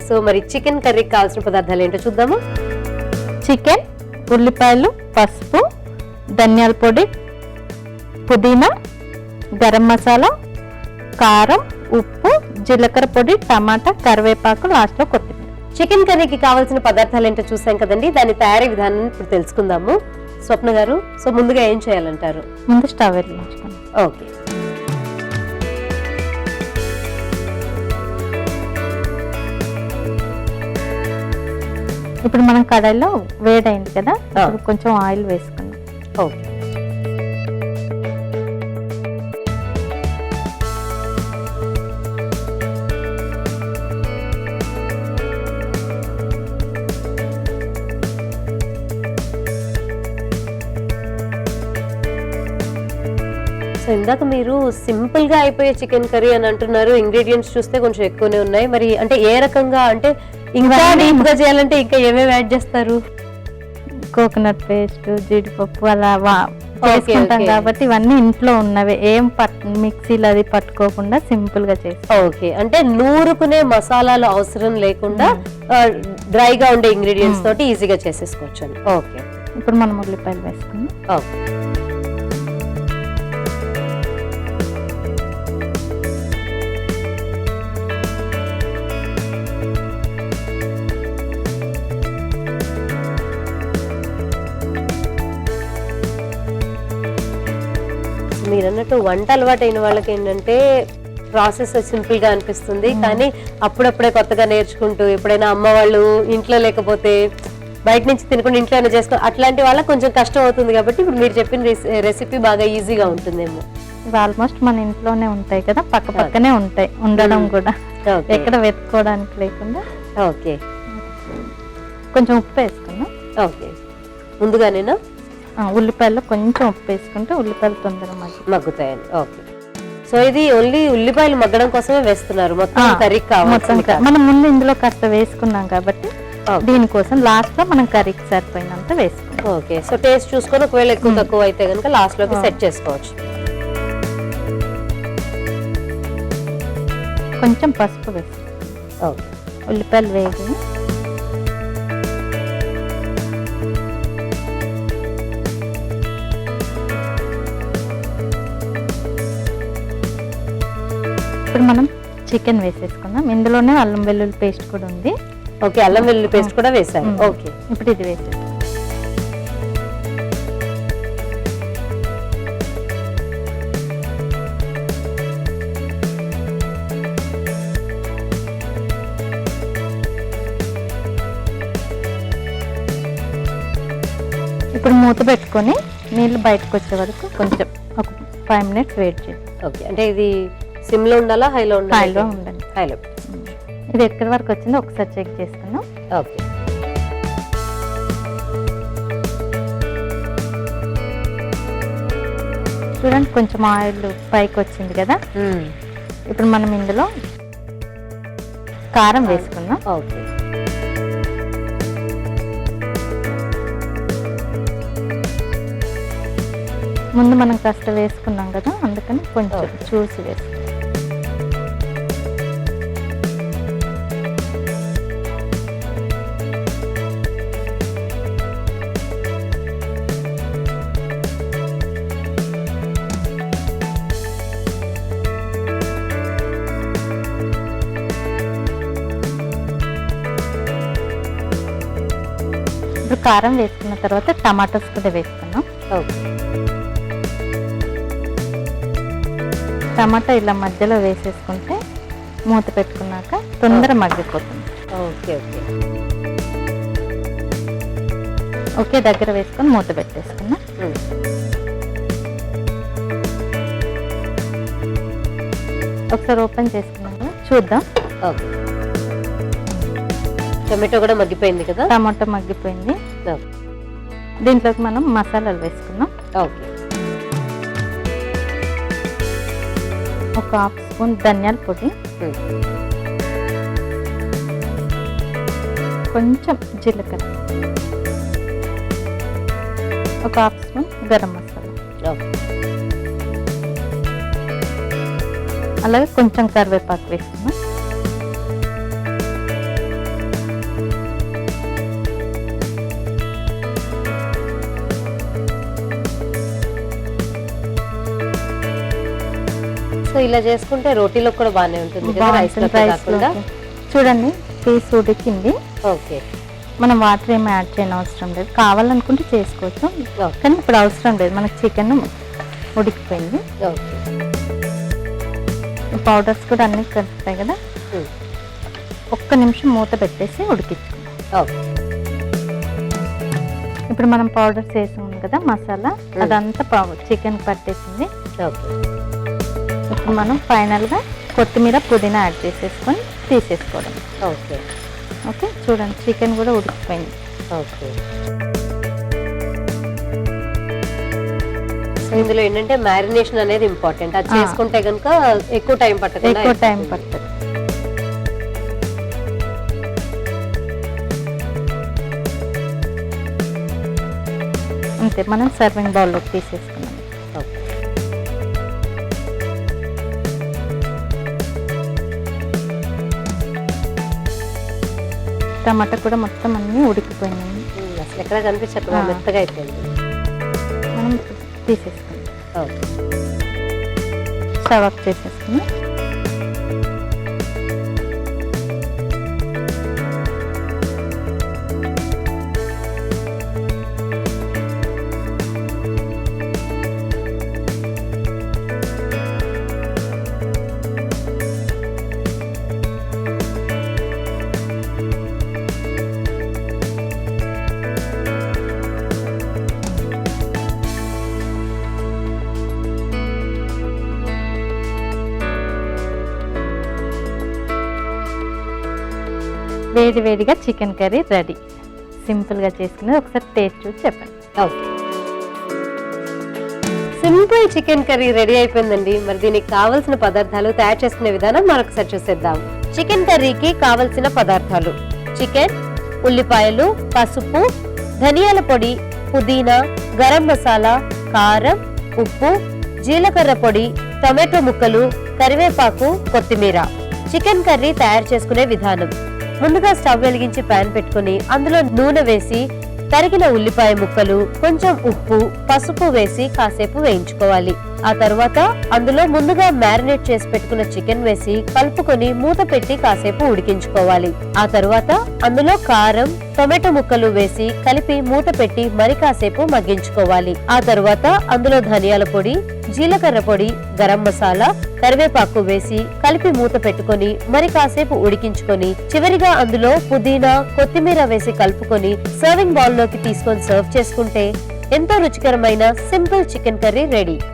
So మరి chicken కర్రీకి కావాల్సిన పదార్థాలు ఏంటో చూద్దాము. చికెన్, ఉల్లిపాయలు, పసుపు, ధనియాల పొడి, పుదీనా, గరం మసాలా, కారం, ఉప్పు, జీలకర్ర పొడి, టమాటా, కరివేపాకు, లాస్ట్లో కొత్తిమీర. చికెన్ కర్రీకి కావాల్సిన పదార్థాలు ఏంటో చూసాం కదండి. దాని తయారీ విధానం ఇప్పుడు తెలుసుకుందాము. స్వప్న గారు, సో ముందుగా ఏం చేయాలంటారు? ముందు స్టవ్ వెలిగించుకోండి. ఓకే. ఇప్పుడు మనం కడాయిలో వేడైంది కదా, ఇప్పుడు కొంచెం ఆయిల్ వేసుకున్నాం. ఓకే. సో ఇందాక మీరు సింపుల్ గా అయిపోయే చికెన్ కర్రీ అని అంటున్నారు. ఇంగ్రీడియంట్స్ చూస్తే కొంచెం ఎక్కువనే ఉన్నాయి. మరి అంటే ఏ రకంగా, అంటే ఇంకా డీప్ గా చేయాలంటే ఇంకా ఏమేమి యాడ్ చేస్తారు? కోకోనట్ పేస్ట్, జీడిపప్పు అలా చేసుకుంటాం కాబట్టి ఇవన్నీ ఇంట్లో ఉన్నవి. ఏం మిక్సీలో అది పట్టుకోకుండా సింపుల్ గా చేస్తాం. ఓకే, అంటే నూరుకునే మసాలాలు అవసరం లేకుండా డ్రైగా ఉండే ఇంగ్రీడియంట్స్ తోటి ఈజీగా చేసేసుకోవచ్చు. ఓకే. ఇప్పుడు మనం ఉల్లిపాయలు వేసుకున్నాం. ఓకే. మీరు అన్నట్టు వంట అలవాటు అయిన వాళ్ళకి ఏంటంటే ప్రాసెస్ సింపుల్ గా అనిపిస్తుంది. కానీ అప్పుడప్పుడే కొత్తగా నేర్చుకుంటూ, ఎప్పుడైనా అమ్మ వాళ్ళు ఇంట్లో లేకపోతే బయట నుంచి తినకుండా ఇంట్లోనే చేసుకో, అట్లాంటి వాళ్ళకి కొంచెం కష్టం అవుతుంది. కాబట్టి ఇప్పుడు మీరు చెప్పిన రెసిపీ బాగా ఈజీగా ఉంటుందేమో. ఇవి ఆల్మోస్ట్ మన ఇంట్లోనే ఉంటాయి కదా, పక్క పక్కనే ఉంటాయి ఉండడం కూడా, ఎక్కడ వెతుక్కోవడానికి లేకుండా. ఓకే. కొంచెం ఉప్పు వేసుకున్నాం. ఓకే, ముందుగానేనా? ఉల్లిపాయలు కొంచెం ఉప్పు వేసుకుంటే ఉల్లిపాయలు తొందరగా మగ్గుతాయని. ఓకే. సో ఇది ఓన్లీ ఉల్లిపాయలు మగ్గడం కోసమే వేస్తున్నారు, మొత్తం కర్రీకి కావాలి. మనం ముందు ఇందులో కాస్త వేసుకున్నాం కాబట్టి దీనికోసం లాస్ట్ లో మనం కర్రీకి సరిపోయినంత వేసుకున్నాం. ఓకే. సో టేస్ట్ చూసుకొని ఒకవేళ ఎక్కువ తక్కువ అయితే కనుక లాస్ట్ లోకి సెట్ చేసుకోవచ్చు. కొంచెం పసుపు వేసి. ఓకే. ఉల్లిపాయలు వేగి ఇప్పుడు మనం చికెన్ వేసేసుకుందాం. ఇందులోనే అల్లం వెల్లుల్లి పేస్ట్ కూడా ఉంది. ఓకే, అల్లం వెల్లుల్లి పేస్ట్ కూడా వేసాను. ఓకే. ఇప్పుడు ఇది వేసేసి ఇప్పుడు మూత పెట్టుకొని నీళ్ళు బయటకు వచ్చే వరకు కొంచెం ఒక 5 minutes వెయిట్ చేయండి. ఓకే, అంటే ఇది సిమ్ లో ఉండాలా, హైలో ఉండాలా? హైలో ఉండండి. హైలో. ఇది ఎక్కడి వరకు వచ్చిందో ఒకసారి చెక్ చేసుకున్నాం. ఓకే. చూడండి, కొంచెం ఆయిల్ పైకి వచ్చింది కదా. ఇప్పుడు మనం ఇందులో కారం వేసుకున్నాం. ఓకే. ముందు మనం కాస్త వేసుకున్నాం కదా, అందుకని కొంచెం చూసి వేసుకున్నాం. ఇప్పుడు కారం వేసుకున్న తర్వాత టమాటాస్ కూడా వేసుకున్నాం. ఓకే. టమాటా ఇలా మధ్యలో వేసేసుకుంటే మూత పెట్టుకున్నాక తొందర మగ్గిపోతుంది. ఓకే. ఓకే. ఓకే, దగ్గర వేసుకొని మూత పెట్టేసుకున్నా. ఒకసారి ఓపెన్ చేసుకున్నాక చూద్దాం. ఓకే. టమాటో కూడా మగ్గిపోయింది కదా. టమాటో మగ్గిపోయింది. దీంట్లోకి మనం మసాలాలు వేసుకున్నాం. ఓకే. ఒక 1/2 స్పూన్ ధనియాల పొడి, కొంచెం జీలకర్ర, ఒక 1/2 స్పూన్ గరం మసాలా, అలాగే కొంచెం కరివేపాకు వేసుకున్నాం. సో ఇలా చేసుకుంటే రోటీలో కూడా బాగానే ఉంటుంది కదా, రైస్ లో కాకుండా. చూడండి పీస్ ఉడికింది. ఓకే, మనం వాటర్ ఏమి యాడ్ చేయని అవసరం లేదు, కావాలనుకుంటే చేసుకోవచ్చు కానీ ఇప్పుడు అవసరం లేదు, మనకి చికెన్ ఉడికిపోయింది. ఓకే, పౌడర్స్ కూడా అన్ని కలుపుతాయి కదా, ఒక్క నిమిషం మూత పెట్టేసి ఉడికించుకుందాం. ఓకే, ఇప్పుడు మనం పౌడర్స్ వేసాం కదా మసాలా, అదంతా చికెన్ పట్టేసింది. ఓకే, ఇప్పుడు మనం ఫైనల్గా కొత్తిమీర పుదీనా యాడ్ చేసేసుకొని తీసేసుకోవడం. ఓకే, ఓకే చూడండి చికెన్ కూడా ఉడికిపోయింది. ఓకే, సో ఇందులో ఏంటంటే మ్యారినేషన్ అనేది ఇంపార్టెంట్, అది చేసుకుంటే కనుక ఎక్కువ టైం పట్టదు. అంతే, మనం సర్వింగ్ బౌల్లోకి తీసేసుకున్నాం. టమాటా కూడా మొత్తం అన్నీ ఉడికిపోయినాయి, అసలు ఎక్కడ కనిపించట్లేదు, మెత్తగా అయిపోయింది. మనం తీసేసుకుందాం. స్టవ్ ఆఫ్ చేసేసుకుని వేడి వేడిగా చికెన్ కర్రీ రెడీ. సింపుల్గా చేసుకునేది ఒకసారి టేస్ట్ చూసి చెప్పండి. Okay, simple chicken curry ready అయిపోయిందండి. మరి దీనికి కావలసిన పదార్థాలు, తయారు చేసుకునే విధానం మరొకసారి చూసేద్దాం. చికెన్ కర్రీకి కావలసిన పదార్థాలు: చికెన్, ఉల్లిపాయలు, పసుపు, ధనియాల పొడి, పుదీనా, గరం మసాలా, కారం, ఉప్పు, జీలకర్ర పొడి, టొమాటో ముక్కలు, కరివేపాకు, కొత్తిమీర. చికెన్ కర్రీ తయారు చేసుకునే విధానం: ముందుగా స్టవ్ వెలిగించి పాన్ పెట్టుకుని అందులో నూనె వేసి తరిగిన ఉల్లిపాయ ముక్కలు, కొంచెం ఉప్పు, పసుపు వేసి కాసేపు వేయించుకోవాలి. ఆ తర్వాత అందులో ముందుగా మ్యారినేట్ చేసి పెట్టుకున్న చికెన్ వేసి కలుపుకొని మూత పెట్టి కాసేపు ఉడికించుకోవాలి. ఆ తర్వాత అందులో కారం, టొమాటో ముక్కలు వేసి కలిపి మూత పెట్టి మరి కాసేపు మగ్గించుకోవాలి. ఆ తర్వాత అందులో ధనియాల పొడి, జీలకర్ర పొడి, గరం మసాలా, కరివేపాకు వేసి కలిపి మూత పెట్టుకొని మరి కాసేపు ఉడికించుకొని చివరిగా అందులో పుదీనా, కొత్తిమీర వేసి కలుపుకొని సర్వింగ్ బౌల్ లోకి తీసుకొని సర్వ్ చేసుకుంటే ఎంతో రుచికరమైన సింపుల్ చికెన్ కర్రీ రెడీ.